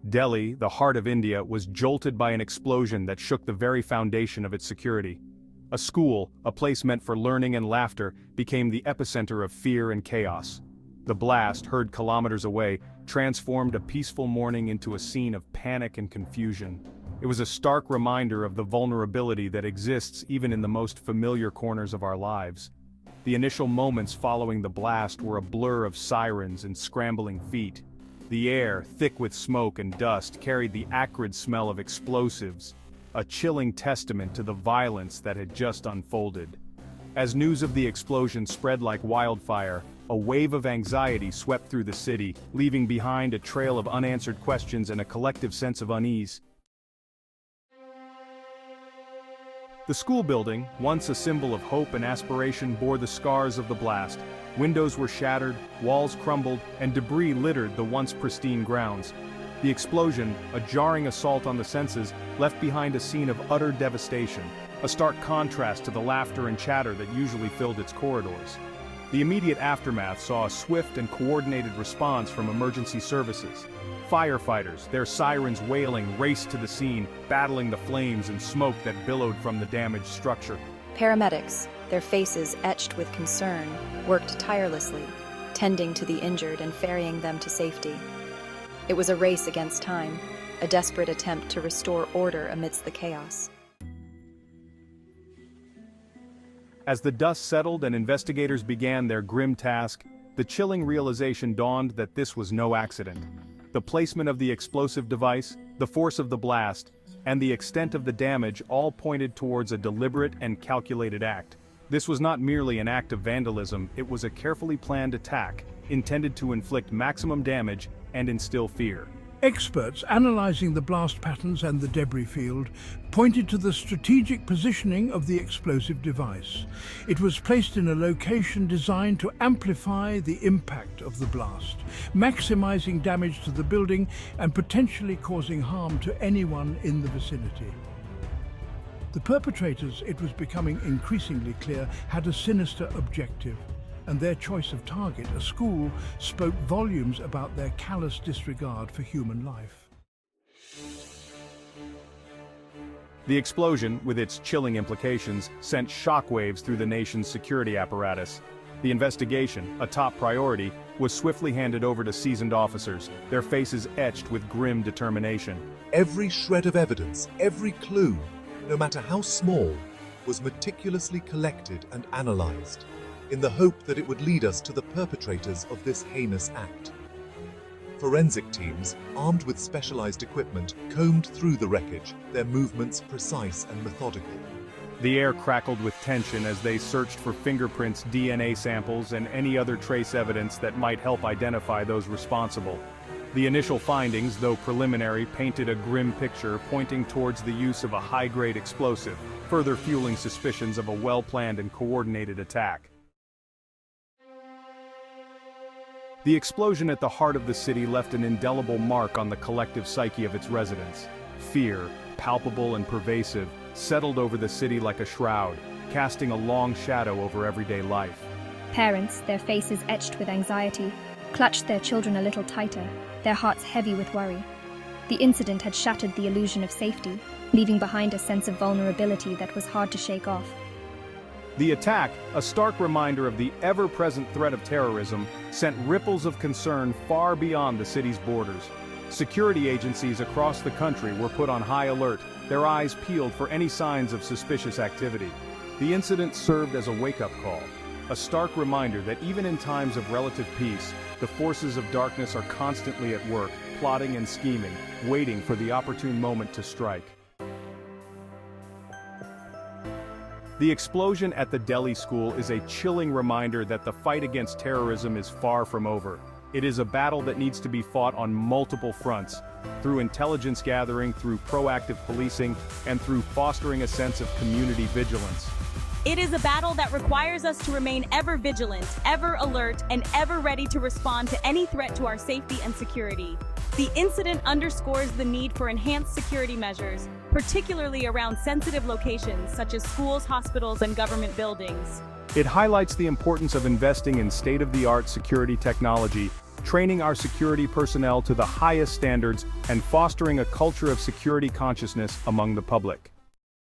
Delhi, the heart of India, was jolted by an explosion that shook the very foundation of its security. A school, a place meant for learning and laughter, became the epicenter of fear and chaos. The blast, heard kilometers away, transformed a peaceful morning into a scene of panic and confusion. It was a stark reminder of the vulnerability that exists even in the most familiar corners of our lives. The initial moments following the blast were a blur of sirens and scrambling feet. The air, thick with smoke and dust, carried the acrid smell of explosives, a chilling testament to the violence that had just unfolded. As news of the explosion spread like wildfire, a wave of anxiety swept through the city, leaving behind a trail of unanswered questions and a collective sense of unease. The school building, once a symbol of hope and aspiration, bore the scars of the blast. Windows were shattered, walls crumbled, and debris littered the once pristine grounds. The explosion, a jarring assault on the senses, left behind a scene of utter devastation, a stark contrast to the laughter and chatter that usually filled its corridors. The immediate aftermath saw a swift and coordinated response from emergency services. Firefighters, their sirens wailing, raced to the scene, battling the flames and smoke that billowed from the damaged structure. Paramedics, their faces etched with concern, worked tirelessly, tending to the injured and ferrying them to safety. It was a race against time, a desperate attempt to restore order amidst the chaos. As the dust settled and investigators began their grim task, the chilling realization dawned that this was no accident. The placement of the explosive device, the force of the blast, and the extent of the damage all pointed towards a deliberate and calculated act. This was not merely an act of vandalism, it was a carefully planned attack, intended to inflict maximum damage and instill fear. Experts analyzing the blast patterns and the debris field pointed to the strategic positioning of the explosive device. It was placed in a location designed to amplify the impact of the blast, maximizing damage to the building and potentially causing harm to anyone in the vicinity. The perpetrators, it was becoming increasingly clear, had a sinister objective, and their choice of target, a school, spoke volumes about their callous disregard for human life. The explosion, with its chilling implications, sent shockwaves through the nation's security apparatus. The investigation, a top priority, was swiftly handed over to seasoned officers, their faces etched with grim determination. Every shred of evidence, every clue, no matter how small, was meticulously collected and analyzed, in the hope that it would lead us to the perpetrators of this heinous act. Forensic teams, armed with specialized equipment, combed through the wreckage, their movements precise and methodical. The air crackled with tension as they searched for fingerprints, DNA samples, and any other trace evidence that might help identify those responsible. The initial findings, though preliminary, painted a grim picture pointing towards the use of a high-grade explosive, further fueling suspicions of a well-planned and coordinated attack. The explosion at the heart of the city left an indelible mark on the collective psyche of its residents. Fear, palpable and pervasive, settled over the city like a shroud, casting a long shadow over everyday life. Parents, their faces etched with anxiety, clutched their children a little tighter, their hearts heavy with worry. The incident had shattered the illusion of safety, leaving behind a sense of vulnerability that was hard to shake off. The attack, a stark reminder of the ever-present threat of terrorism, sent ripples of concern far beyond the city's borders. Security agencies across the country were put on high alert, their eyes peeled for any signs of suspicious activity. The incident served as a wake-up call, a stark reminder that even in times of relative peace, the forces of darkness are constantly at work, plotting and scheming, waiting for the opportune moment to strike. The explosion at the Delhi school is a chilling reminder that the fight against terrorism is far from over. It is a battle that needs to be fought on multiple fronts, through intelligence gathering, through proactive policing, and through fostering a sense of community vigilance. It is a battle that requires us to remain ever vigilant, ever alert, and ever ready to respond to any threat to our safety and security. The incident underscores the need for enhanced security measures, particularly around sensitive locations such as schools, hospitals, and government buildings. It highlights the importance of investing in state-of-the-art security technology training our security personnel to the highest standards and fostering a culture of security consciousness among the public.